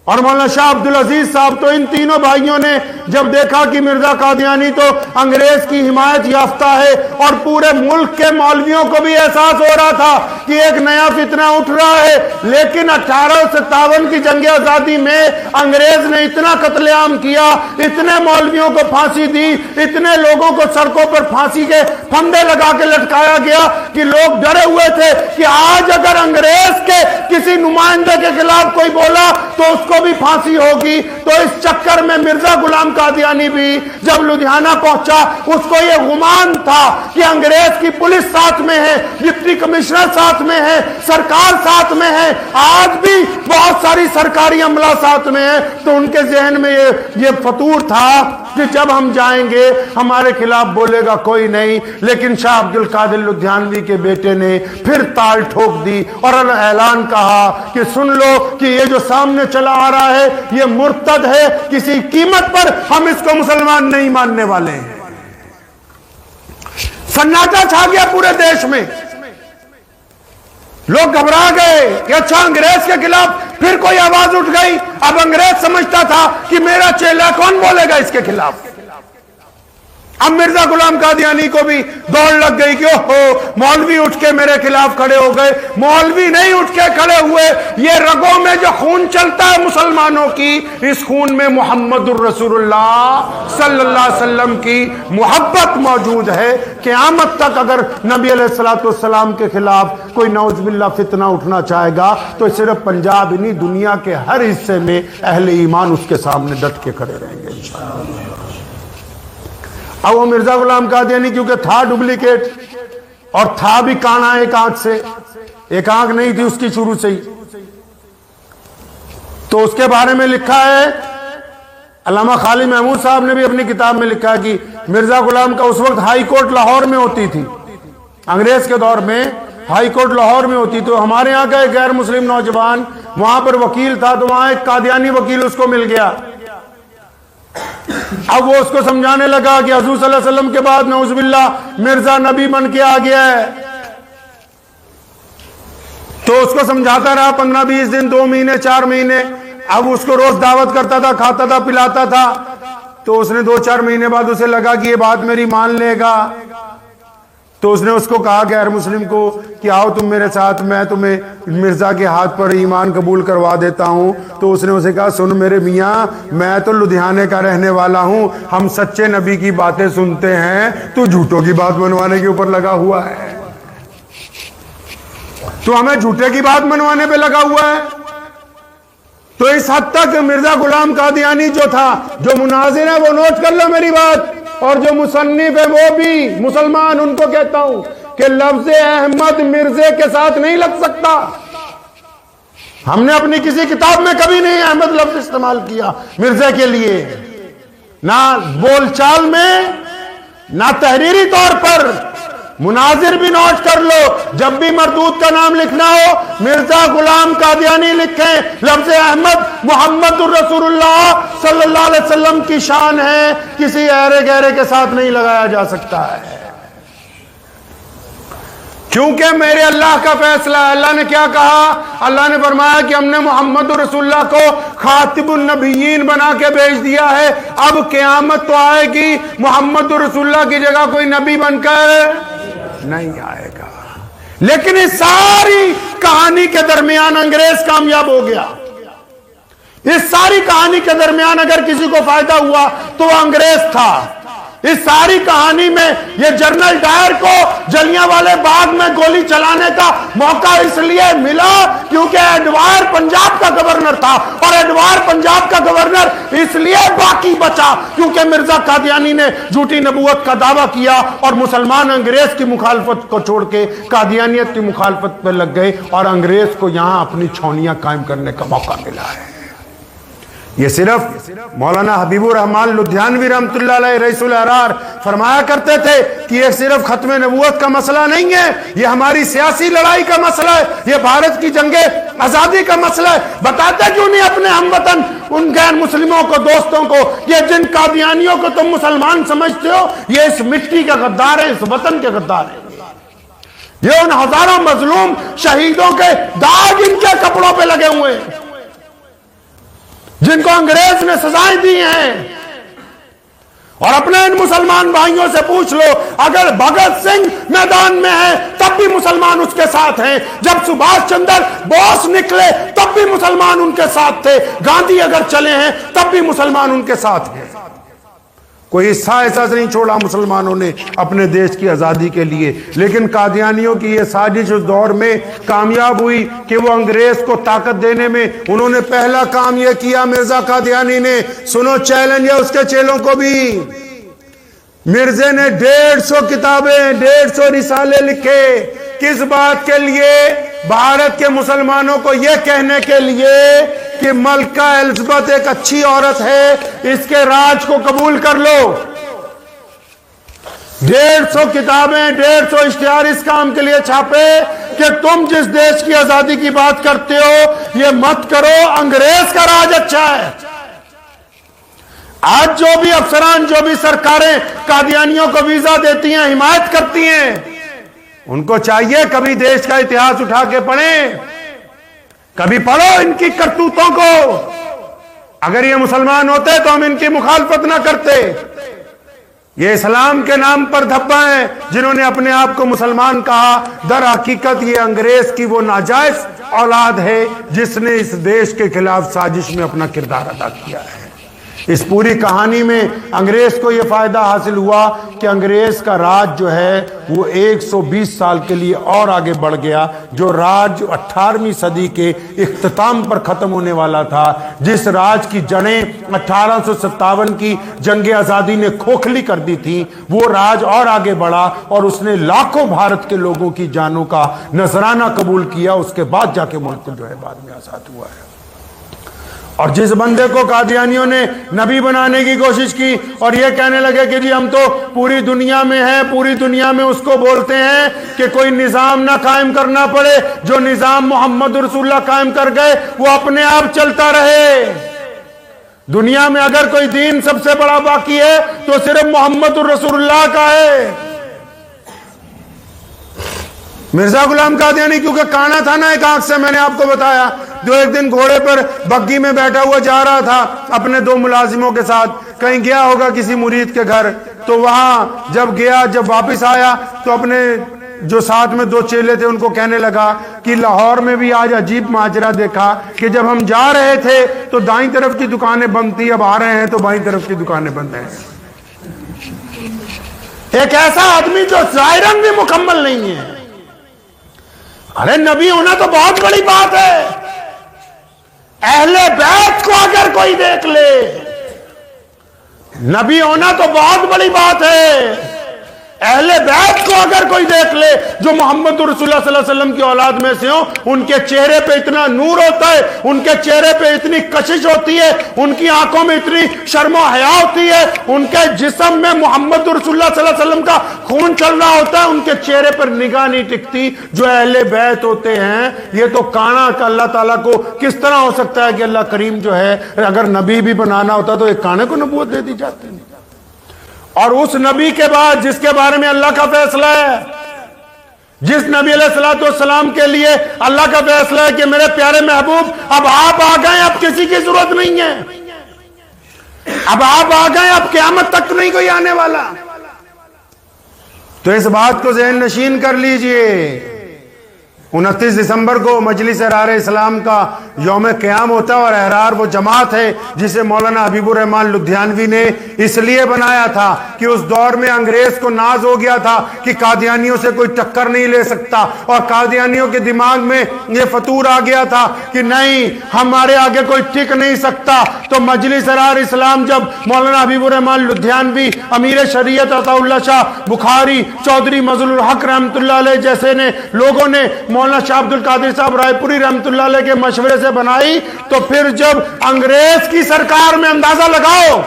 [SPEAKER 1] और मौलाना शाह अब्दुल अजीज साहब, तो इन तीनों भाइयों ने जब देखा कि मिर्जा कादियानी तो अंग्रेज की हिमायत याफ्ता है, और पूरे मुल्क के मौलवियों को भी एहसास हो रहा था कि एक नया फितना उठ रहा है, लेकिन 1857 की जंग आजादी में अंग्रेज ने इतना कत्लेआम किया, इतने मौलवियों को फांसी दी, इतने लोगों को सड़कों पर फांसी के फंदे लगा के लटकाया गया कि लोग डरे हुए थे कि आज अगर अंग्रेज के किसी नुमाइंदे के खिलाफ कोई बोला तो उसको भी फांसी होगी। तो इस चक्कर में मिर्जा गुलाम कादियानी भी जब लुधियाना पहुंचा, उसको यह गुमान था कि अंग्रेज की पुलिस साथ में है, डिप्टी कमिश्नर साथ में है, सरकार साथ में है, आज भी बहुत सारी सरकारी अमला साथ में है। तो उनके जहन में ये फतूर था कि जब हम जाएंगे हमारे खिलाफ बोलेगा कोई नहीं। लेकिन शाह अब्दुल कादिर लुधियानवी के बेटे ने फिर ताल ठोक दी और ऐलान कहा कि सुन लो कि ये जो सामने चला आ रहा है ये मुर्तद है, किसी कीमत पर हम इसको मुसलमान नहीं मानने वाले हैं। सन्नाटा छा गया पूरे देश में, लोग घबरा गए कि अच्छा अंग्रेज के खिलाफ फिर कोई आवाज उठ गई। अब अंग्रेज समझता था कि मेरा चेला कौन बोलेगा इसके खिलाफ। अब मिर्जा गुलाम कादियानी को भी दौड़ लग गई कि ओहो मौलवी उठ के मेरे खिलाफ खड़े हो गए। मौलवी नहीं उठ के खड़े हुए, ये रगों में जो खून चलता है मुसलमानों की, इस खून में मुहम्मदुर रसूलुल्लाह सल्लल्लाहु अलैहि वसल्लम की मोहब्बत मौजूद है। क़यामत तक अगर नबी अलैहिस्सलातु वस्सलाम के खिलाफ कोई नौजुबिल्लाह फितना उठना चाहेगा तो सिर्फ पंजाब ही नहीं, दुनिया के हर हिस्से में अहले ईमान उसके सामने डट के खड़े रहेंगे इंशाअल्लाह। अब वो मिर्जा गुलाम कादियानी क्योंकि था डुप्लीकेट और था भी काना एक आंख से, एक आंख नहीं थी उसकी शुरू से ही, तो उसके बारे में लिखा है अल्लामा खालिद महमूद साहब ने भी अपनी किताब में लिखा है कि मिर्जा गुलाम का उस वक्त हाई कोर्ट लाहौर में होती थी, अंग्रेज के दौर में हाई कोर्ट लाहौर में होती। तो हमारे यहाँ का एक गैर मुस्लिम नौजवान वहां पर वकील था, तो वहां एक कादियानी वकील उसको मिल गया। अब वो उसको समझाने लगा कि हुजूर सल्लल्लाहु अलैहि वसल्लम के बाद नौजुबिल्लाह मिर्जा नबी बन के आ गया है। तो उसको समझाता रहा 15-20 दिन, 2 महीने, 4 महीने। अब उसको रोज दावत करता था, खाता था, पिलाता था। तो उसने 2-4 महीने बाद उसे लगा कि ये बात मेरी मान लेगा। तो उसने उसको कहा गैर मुस्लिम को कि आओ तुम मेरे साथ, मैं तुम्हें मिर्जा के हाथ पर ईमान कबूल करवा देता हूं। तो उसने उसे कहा सुन मेरे मियाँ, मैं तो लुधियाने का रहने वाला हूं, हम सच्चे नबी की बातें सुनते हैं, तू झूठों की बात बनवाने के ऊपर लगा हुआ है। तो हमें झूठे की बात मनवाने पे लगा हुआ है। तो इस हद तक मिर्जा गुलाम कादियानी जो था, जो मुनाजिर है वो नोट कर लो मेरी बात, और जो मुसन्निफ है वो भी मुसलमान, उनको कहता हूं कि लफ्ज अहमद मिर्जे के साथ नहीं लग सकता। हमने अपनी किसी किताब में कभी नहीं अहमद लफ्ज इस्तेमाल किया मिर्जे के लिए, ना बोलचाल में ना तहरीरी तौर पर। मुनाजिर भी नोट कर लो, जब भी मरदूद का नाम लिखना हो मिर्जा गुलाम कादियानी लिखें। लफ्ज अहमद मुहम्मदुर रसूलुल्लाह सल्लल्लाहु अलैहि वसल्लम की शान है, किसी ऐरे गहरे के साथ नहीं लगाया जा सकता है, क्योंकि मेरे अल्लाह का फैसला है। अल्लाह ने क्या कहा? अल्लाह ने फरमाया कि हमने मुहम्मदुर रसूलुल्लाह को खातिबुन नबिय्यीन बना के भेज दिया है। अब क़यामत तो आएगी, मुहम्मदुर रसूलुल्लाह की जगह कोई नबी बनकर नहीं आएगा। लेकिन इस सारी कहानी के दरमियान अंग्रेज कामयाब हो गया। इस सारी कहानी के दरमियान अगर किसी को फायदा हुआ तो अंग्रेज था। इस सारी कहानी में ये जनरल डायर को जलियांवाले बाग में गोली चलाने का मौका इसलिए मिला क्योंकि एडवायर पंजाब का गवर्नर था, और एडवायर पंजाब का गवर्नर इसलिए बाकी बचा क्योंकि मिर्जा कादियानी ने झूठी नबूवत का दावा किया और मुसलमान अंग्रेज की मुखालफत को छोड़ के कादियानियत की मुखालफत पे लग गए, और अंग्रेज को यहां अपनी छौनियां कायम करने का मौका मिला है। ये सिर्फ मौलाना हबीबुर रहमान लुधियानवी रहमतुल्लाह अलैह रईसुल अहरार फरमाया करते थे कि ये सिर्फ खत्म नबूवत का मसला नहीं है, ये हमारी सियासी लड़ाई का मसला है, ये भारत की जंगे आजादी का मसला है। बताते क्यों नहीं अपने हमवतन उन गैर मुस्लिमों को, दोस्तों को, ये जिन कादियानियों को तुम मुसलमान समझते हो, ये इस मिट्टी के गद्दार है, इस वतन के गद्दार है। ये उन हजारों मजलूम शहीदों के दाग इनके कपड़ों पे लगे हुए हैं, जिनको अंग्रेज ने सजाएं दी हैं। और अपने इन मुसलमान भाइयों से पूछ लो, अगर भगत सिंह मैदान में है तब भी मुसलमान उसके साथ हैं, जब सुभाष चंद्र बोस निकले तब भी मुसलमान उनके साथ थे, गांधी अगर चले हैं तब भी मुसलमान उनके साथ हैं। कोई हिस्सा ऐसा नहीं छोड़ा मुसलमानों ने अपने देश की आज़ादी के लिए। लेकिन कादियानियों की यह साजिश उस दौर में कामयाब हुई कि वो अंग्रेज को ताकत देने में उन्होंने पहला काम यह किया, मिर्जा कादियानी ने, सुनो चैलेंज है उसके चेलों को भी, मिर्जे ने 150 किताबें, 150 रिसाले लिखे। किस बात के लिए? भारत के मुसलमानों को यह कहने के लिए कि मलका एलिजाबेथ एक अच्छी औरत है, इसके राज को कबूल कर लो। 150 किताबें, 150 इश्तिहार इस काम के लिए छापे कि तुम जिस देश की आजादी की बात करते हो ये मत करो, अंग्रेज का राज अच्छा है। आज जो भी अफसरान, जो भी सरकारें कादियानियों को वीजा देती हैं, हिमायत करती हैं, उनको चाहिए कभी देश का इतिहास उठा के पढ़ें, कभी पढ़ो इनकी करतूतों को। अगर ये मुसलमान होते तो हम इनकी मुखालफत ना करते। ये इस्लाम के नाम पर धब्बा हैं जिन्होंने अपने आप को मुसलमान कहा, दर हकीकत ये अंग्रेज की वो नाजायज औलाद है जिसने इस देश के खिलाफ साजिश में अपना किरदार अदा किया है। इस पूरी कहानी में अंग्रेज को यह फायदा हासिल हुआ कि अंग्रेज का राज जो है वो 120 साल के लिए और आगे बढ़ गया। जो राज 18वीं सदी के इख्तिताम पर खत्म होने वाला था, जिस राज की जड़ें 1857 की जंग आज़ादी ने खोखली कर दी थी, वो राज और आगे बढ़ा और उसने लाखों भारत के लोगों की जानों का नजराना कबूल किया। उसके बाद जाके मुल्क जो है बाद में आजाद हुआ है। और जिस बंदे को कादियानियों ने नबी बनाने की कोशिश की और ये कहने लगे कि जी हम तो पूरी दुनिया में हैं, पूरी दुनिया में उसको बोलते हैं कि कोई निज़ाम ना कायम करना पड़े, जो निज़ाम मोहम्मद रसूलुल्लाह कायम कर गए वो अपने आप चलता रहे। दुनिया में अगर कोई दीन सबसे बड़ा बाकी है तो सिर्फ मोहम्मद रसूलुल्लाह का है। मिर्जा गुलाम कादियानी क्योंकि काना था ना एक आंख से, मैंने आपको बताया, जो एक दिन घोड़े पर बग्गी में बैठा हुआ जा रहा था अपने 2 मुलाजिमों के साथ, कहीं गया होगा किसी मुरीद के घर, तो वहां जब गया, जब वापस आया तो अपने जो साथ में 2 चेले थे उनको कहने लगा कि लाहौर में भी आज अजीब माजरा देखा कि जब हम जा रहे थे तो दाईं तरफ की दुकानें बंद थी, अब आ रहे हैं तो बाईं तरफ की दुकानें बंद हैं। एक ऐसा आदमी जो जाहिरन भी मुकम्मल नहीं है, अरे नबी होना तो बहुत बड़ी बात है। अहले बैत को अगर कोई देख ले, नबी होना तो बहुत बड़ी बात है। अहले बैत को अगर कोई देख ले जो मोहम्मद रसूलुल्लाह सल्लल्लाहु अलैहि वसल्लम की औलाद में से हो, उनके चेहरे पे इतना नूर होता है, उनके चेहरे पे इतनी कशिश होती है, उनकी आंखों में इतनी शर्मो हया होती है, उनके जिस्म में मोहम्मद रसूलुल्लाह सल्लल्लाहु अलैहि वसल्लम का खून चल रहा होता है, उनके चेहरे पर निगाह नहीं टिकती। जो अहले बैत होते हैं ये तो काना का अल्लाह ताला को किस तरह हो सकता है कि अल्लाह करीम जो है अगर नबी भी बनाना होता तो एक काने को नबूवत दे दी जाती है। और उस नबी के बाद जिसके बारे में अल्लाह का फैसला है, जिस नबी अलैहिस्सलाम के लिए अल्लाह का फैसला है कि मेरे प्यारे महबूब अब आप आ गए, अब किसी की जरूरत नहीं है, अब आप आ गए, अब क़यामत तक नहीं कोई आने वाला। तो इस बात को ज़हन नशीन कर लीजिए। 29 दिसंबर को मजलिस एहरार इस्लाम का यौम क़याम होता है और एहरार वो जमात है जिसे मौलाना हबीबुर रहमान लुधियानवी ने इसलिए बनाया था कि उस दौर में अंग्रेज को नाज हो गया था कि कादियानियों से कोई टक्कर नहीं ले सकता, और कादियानियों के दिमाग में ये फतूर आ गया था कि नहीं हमारे आगे कोई टिक नहीं सकता। तो मजलिस एहरार इस्लाम जब मौलाना हबीबुर रहमान लुधियानवी, अमीर शरीयत अताउल्लाह शाह बुखारी, चौधरी मजलुल हक रहमतुल्लाह अलैह जैसे ने लोगों ने मौलाना शाह अब्दुल कादिर साहब रायपुरी रहमतुल्लाह अलैह के मशवरे से बनाई, तो फिर जब अंग्रेज की सरकार में अंदाजा लगाओ,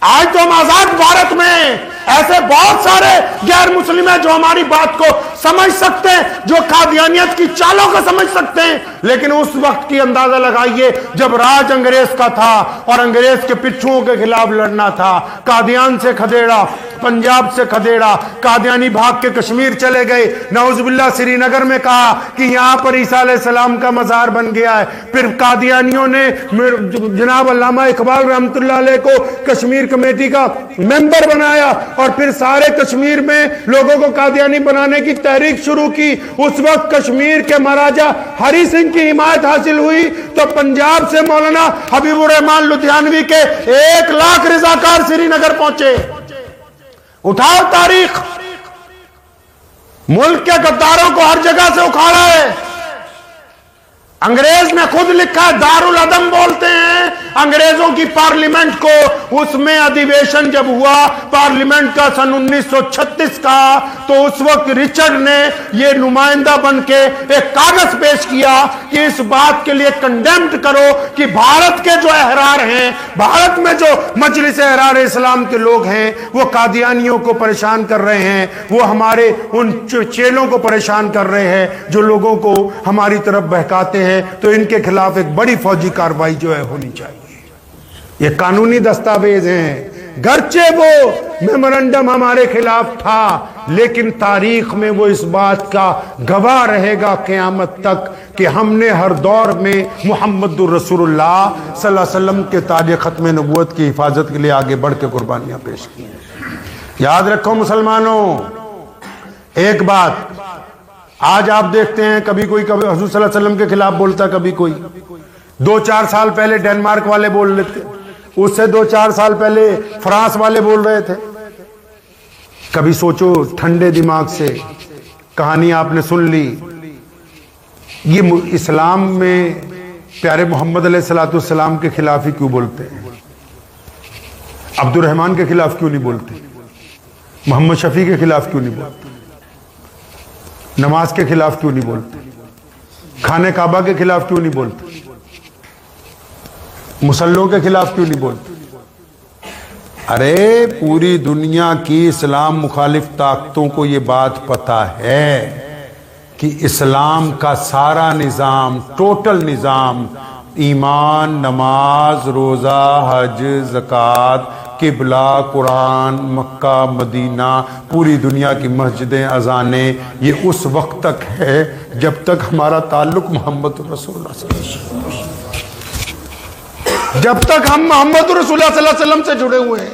[SPEAKER 1] आज तो हम आजाद भारत में ऐसे बहुत सारे गैर मुस्लिम है जो हमारी बात को समझ सकते हैं, जो कादियानियत की चालों को समझ सकते हैं, लेकिन उस वक्त की अंदाजा लगाइए जब राज अंग्रेज का था और अंग्रेज के पिट्ठुओं के खिलाफ लड़ना था। कादियान से खदेड़ा, पंजाब से खदेड़ा, कादियानी भाग के कश्मीर चले गए, नौजुबिल्लाह श्रीनगर में कहा कि यहां पर ईसा अलैहिस्सलाम का मजार बन गया है। फिर कादियानियों ने जनाब अल्लामा इकबाल रहमतुल्लाह अलैह को कश्मीर कमेटी का मेंबर बनाया और फिर सारे कश्मीर में लोगों को कादियानी बनाने की तहरीक शुरू की। उस वक्त कश्मीर के महाराजा हरि सिंह की हिमायत हासिल हुई, तो पंजाब से मौलाना हबीबुर रहमान लुधियानवी के 1 लाख रजाकार श्रीनगर पहुंचे। उठाओ तारीख, मुल्क के गद्दारों को हर जगह से उखाड़ा है। अंग्रेज ने खुद लिखा है, दारुल अदम बोलते हैं अंग्रेजों की पार्लियामेंट को। उसमें अधिवेशन जब हुआ पार्लियामेंट का सन 1936 का, तो उस वक्त रिचर्ड ने यह नुमाइंदा बन के एक कागज पेश किया कि इस बात के लिए कंडेम्ड करो कि भारत के जो अहरार हैं, भारत में जो मजलिस एहरार इस्लाम के लोग हैं, वो कादियानियों को परेशान कर रहे हैं, वो हमारे उन चेलों को परेशान कर रहे हैं जो लोगों को हमारी तरफ बहकाते हैं। तो इनके खिलाफ एक बड़ी फौजी कार्रवाई जो है होनी चाहिए। ये कानूनी दस्तावेज हैं, गर्चे वो मेमोरेंडम हमारे खिलाफ था, लेकिन तारीख में वो इस बात का गवाह रहेगा क़यामत तक कि हमने हर दौर में मुहम्मदुर रसूलुल्लाह सल्लल्लाहु अलैहि वसल्लम के ताज खत्म नबूवत की हिफाजत के लिए आगे बढ़ के कुर्बानियां पेश की हैं। याद रखो मुसलमानों, एक बात, आज आप देखते हैं कभी कोई हजूर सल्लल्लाहु अलैहि वसल्लम के खिलाफ बोलता, कभी कोई। 2-4 साल पहले डेनमार्क वाले बोल रहे थे, उससे 2-4 साल पहले फ्रांस वाले बोल रहे थे। कभी सोचो ठंडे दिमाग से, कहानी आपने सुन ली, ये इस्लाम में प्यारे मोहम्मद अलैहिस्सलाम के खिलाफ ही क्यों बोलते हैं? अब्दुल रहमान के खिलाफ क्यों नहीं बोलते? मोहम्मद शफी के खिलाफ क्यों नहीं बोलते? नमाज के खिलाफ क्यों नहीं बोलते? खाने काबा के खिलाफ क्यों नहीं बोलते? मुसल्लों के खिलाफ क्यों नहीं बोलते? अरे पूरी दुनिया की इस्लाम मुखालिफ ताकतों को ये बात पता है कि इस्लाम का सारा निज़ाम, टोटल निज़ाम, ईमान, नमाज, रोज़ा, हज, ज़कात, किबला, कुरान, मक्का, मदीना, पूरी दुनिया की मस्जिदें, अजानें, ये उस वक्त तक है जब तक हमारा ताल्लुक मोहम्मद रसूलुल्लाह सल्लल्लाहु अलैहि वसल्लम, जब तक हम मोहम्मद रसूलुल्लाह सल्लल्लाहु अलैहि वसल्लम से जुड़े हुए हैं,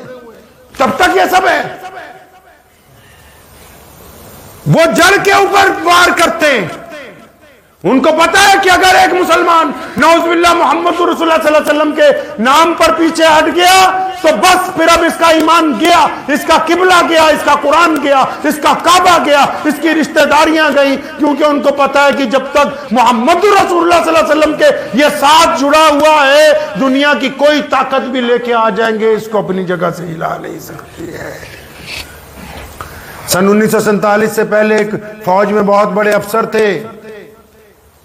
[SPEAKER 1] तब तक ये सब है। वो जड़ के ऊपर वार करते हैं, उनको पता है कि अगर एक मुसलमान नौजुबिल्लाह मोहम्मद रसूलुल्लाह सल्लल्लाहु अलैहि वसल्लम के नाम पर पीछे हट गया तो बस फिर अब इसका ईमान गया, इसका किबला गया, इसका कुरान गया, इसका काबा गया, इसकी रिश्तेदारियां गई, क्योंकि उनको पता है कि जब तक मोहम्मद रसूलुल्लाह सल्लल्लाहु अलैहि वसल्लम के ये साथ जुड़ा हुआ है, दुनिया की कोई ताकत भी लेके आ जाएंगे, इसको अपनी जगह से हिला नहीं सकती है। सन 1947 से पहले एक फौज में बहुत बड़े अफसर थे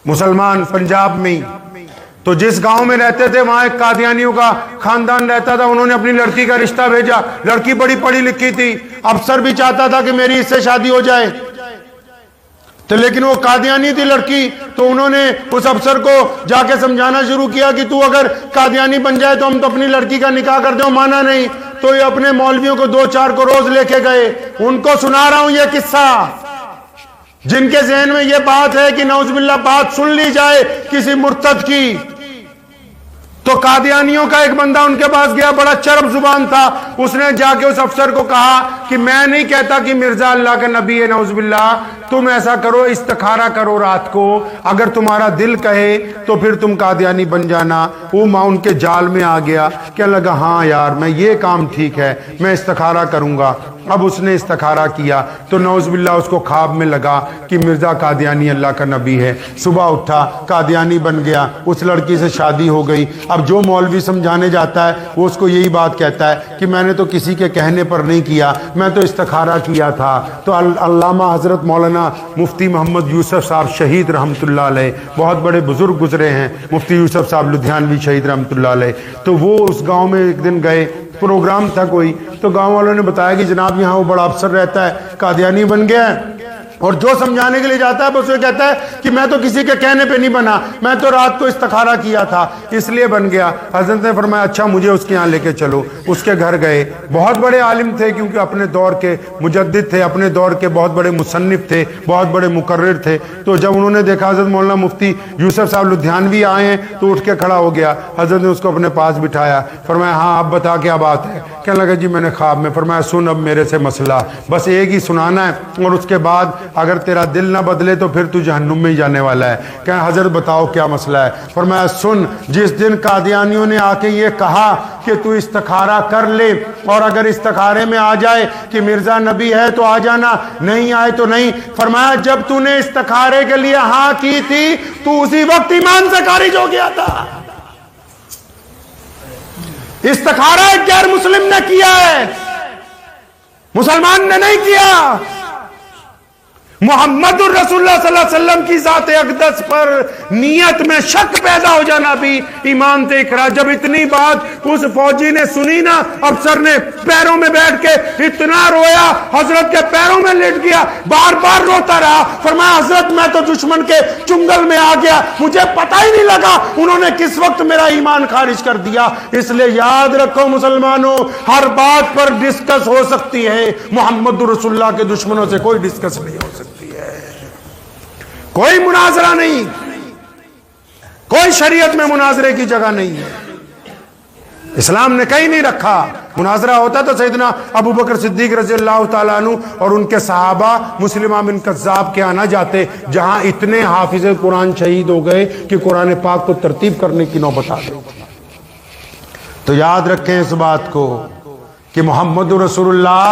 [SPEAKER 1] मुसलमान, पंजाब में। तो जिस गांव में रहते थे वहां एक कादियानियों का खानदान रहता था। उन्होंने अपनी लड़की का रिश्ता भेजा। लड़की बड़ी पढ़ी लिखी थी, अफसर भी चाहता था कि मेरी इससे शादी हो जाए, तो लेकिन वो कादियानी थी लड़की। तो उन्होंने उस अफसर को जाके समझाना शुरू किया कि तू अगर कादियानी बन जाए तो हम तो अपनी लड़की का निकाह कर दो। माना नहीं, तो ये अपने मौलवियों को 2-4 को रोज लेके गए। उनको सुना रहा हूं ये किस्सा, जिनके जहन में यह बात है कि नौजुबिल्लाह बात सुन ली जाए किसी मुर्तद की। तो कादियानियों का एक बंदा उनके पास गया, बड़ा चरब जुबान था। उसने जाके उस अफसर को कहा कि मैं नहीं कहता कि मिर्जा अल्लाह का नबी है, नौजुबिल्लाह, तुम ऐसा करो, इस्तिखारा करो रात को, अगर तुम्हारा दिल कहे तो फिर तुम कादियानी बन जाना। वो माँ उनके जाल में आ गया, क्या लगा हाँ यार मैं ये काम ठीक है, मैं इस्तिखारा करूंगा। अब उसने इस्तिखारा किया तो नौजुबिल्लाह उसको ख्वाब में लगा कि मिर्जा कादियानी अल्लाह का नबी है। सुबह उठा, कादियानी बन गया, उस लड़की से शादी हो गई। अब जो मौलवी समझाने जाता है वो उसको यही बात कहता है कि मैंने तो किसी के कहने पर नहीं किया, मैं तो इस्तिखारा किया था। तो अल्लामा हजरत मौलाना मुफ्ती मोहम्मद यूसुफ साहब शहीद रहमतुल्लाह अलैह, बहुत बड़े बुजुर्ग गुजरे हैं, मुफ्ती यूसुफ साहब लुधियानवी शहीद रहमतुल्लाह अलैह। तो वो उस गांव में एक दिन गए, प्रोग्राम था कोई, तो गांव वालों ने बताया कि जनाब यहाँ वो बड़ा अफसर रहता है, कादियानी बन गया है, और जो समझाने के लिए जाता है बस वो कहता है कि मैं तो किसी के कहने पे नहीं बना, मैं तो रात को इस्तिखारा किया था इसलिए बन गया। हजरत ने फरमाया अच्छा मुझे उसके यहाँ लेके चलो। उसके घर गए, बहुत बड़े आलिम थे क्योंकि अपने दौर के मुजद्दिद थे, अपने दौर के बहुत बड़े मुसन्निफ थे, बहुत बड़े मुकर्रिर थे। तो जब उन्होंने देखा हजरत मौलाना मुफ्ती यूसुफ साहब लुधियानवी आए हैं तो उठ के खड़ा हो गया। हजरत ने उसको अपने पास बिठाया, फरमाया हाँ अब बता क्या बात है। कहने लगा जी मैंने ख्वाब में। फरमाया सुन अब मेरे से मसला बस एक ही सुनाना है और उसके बाद अगर तेरा दिल ना बदले तो फिर तू जहन्नुम में ही जाने वाला है। क्या हजरत बताओ क्या मसला है। फरमाया सुन, जिस दिन कादियानियों ने आके ये कहा कि तू इस्तिखारा कर ले और अगर इस्तिखारे में आ जाए कि मिर्जा नबी है तो आ जाना, नहीं आए तो नहीं। फरमाया जब तूने इस्तिखारे के लिए हाँ की थी तू उसी वक्त ईमान से खारिज हो गया था। इस्तिखारा एक गैर मुस्लिम ने किया है, मुसलमान ने नहीं किया। मोहम्मद रसूलुल्लाह सल्लल्लाहु अलैहि वसल्लम की जात अक़दस पर नियत में शक पैदा हो जाना भी ईमान से इकरार। जब इतनी बात उस फौजी ने सुनी ना, अफसर ने पैरों में बैठ के इतना रोया, हजरत के पैरों में लेट गया, बार बार रोता रहा। फरमाया हजरत मैं तो दुश्मन के चुंगल में आ गया, मुझे पता ही नहीं लगा उन्होंने किस वक्त मेरा ईमान खारिज कर दिया। इसलिए याद रखो मुसलमानों, हर बात पर डिस्कस हो सकती है, मोहम्मद रसूलुल्लाह के दुश्मनों से कोई डिस्कस नहीं हो सकती है। कोई मुनाजरा नहीं, कोई शरीयत में मुनाजरे की जगह नहीं है, इस्लाम ने कहीं नहीं रखा। मुनाजरा होता तो सैयदना अबू बकर सिद्दीक रज़ियल्लाहु ताला अन्हु और उनके सहाबा मुस्लिमा बिन कज़्ज़ाब के आना जाते, जहां इतने हाफिज़े कुरान शहीद हो गए कि कुरान पाक को तरतीब करने की नौबत आ गई। तो याद रखें इस बात को कि मोहम्मद रसूलुल्लाह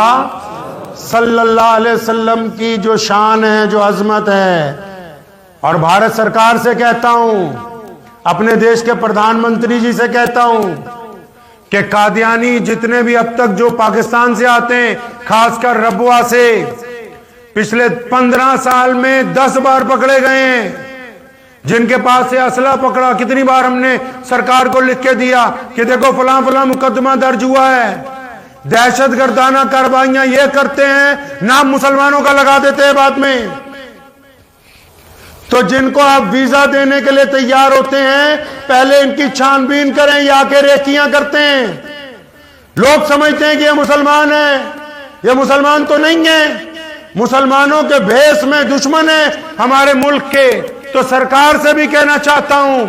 [SPEAKER 1] सल्लल्लाहु अलैहि वसल्लम की जो शान है, जो अजमत है, और भारत सरकार से कहता हूं, अपने देश के प्रधानमंत्री जी से कहता हूं कि कादियानी जितने भी अब तक जो पाकिस्तान से आते हैं, खासकर रबुआ से, पिछले 15 साल में 10 बार पकड़े गए हैं। जिनके पास से असला पकड़ा, कितनी बार हमने सरकार को लिख के दिया कि देखो फलां फलां मुकदमा दर्ज हुआ है, दहशत गर्दाना कार्रवाइयां ये करते हैं, नाम मुसलमानों का लगा देते हैं बाद में। तो जिनको आप वीजा देने के लिए तैयार होते हैं, पहले इनकी छानबीन करें, या के रेकियां करते हैं। लोग समझते हैं कि ये मुसलमान है, ये मुसलमान तो नहीं है, मुसलमानों के भेष में दुश्मन है हमारे मुल्क के। तो सरकार से भी कहना चाहता हूं,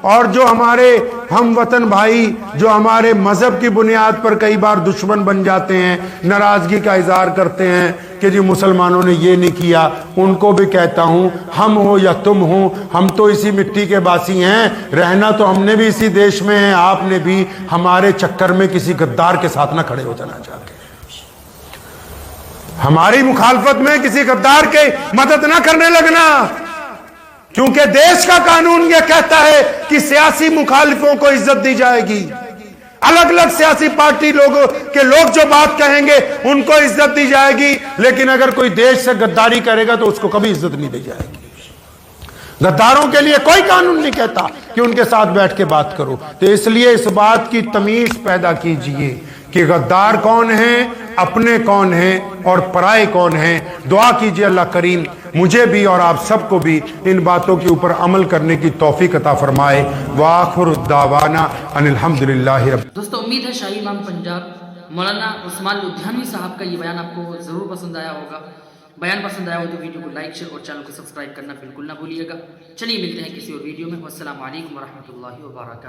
[SPEAKER 1] और जो हमारे हम वतन भाई जो हमारे मजहब की बुनियाद पर कई बार दुश्मन बन जाते हैं, नाराजगी का इजहार करते हैं, कि जी मुसलमानों ने ये नहीं किया, उनको भी कहता हूं, हम हो या तुम हो, हम तो इसी मिट्टी के बासी हैं, रहना तो हमने भी इसी देश में है, आपने भी हमारे चक्कर में किसी गद्दार के साथ ना खड़े हो जाना चाहते, हमारी मुखालफत में किसी गद्दार के मदद ना करने लगना, क्योंकि देश का कानून यह कहता है कि सियासी मुखालिफों को इज्जत दी जाएगी, अलग अलग सियासी पार्टी लोगों के लोग जो बात कहेंगे उनको इज्जत दी जाएगी, लेकिन अगर कोई देश से गद्दारी करेगा तो उसको कभी इज्जत नहीं दी जाएगी। गद्दारों के लिए कोई कानून नहीं कहता कि उनके साथ बैठ के बात करो। तो इसलिए इस बात की तमीज पैदा कीजिए कि गद्दार कौन है, अपने कौन हैं और पराए कौन हैं। दुआ कीजिए अल्लाह करीम मुझे भी और आप सबको भी इन बातों के ऊपर अमल करने की तौफीक अता फरमाए। वाखिर दावाना अनिल हम्दुलिल्लाहि रब्बिल।
[SPEAKER 2] दोस्तों उम्मीद है शाही इमाम पंजाब मौलाना उस्मान लुधियानवी साहब का ये बयान आपको ज़रूर पसंद आया होगा। बयान पसंद आया हो तो वीडियो को लाइक शेयर और चैनल को सब्सक्राइब करना बिल्कुल ना भूलिएगा। चलिए मिलते हैं किसी और वीडियो में। वस्सलामु अलैकुम वरहमतुल्लाहि वबरकातुहू।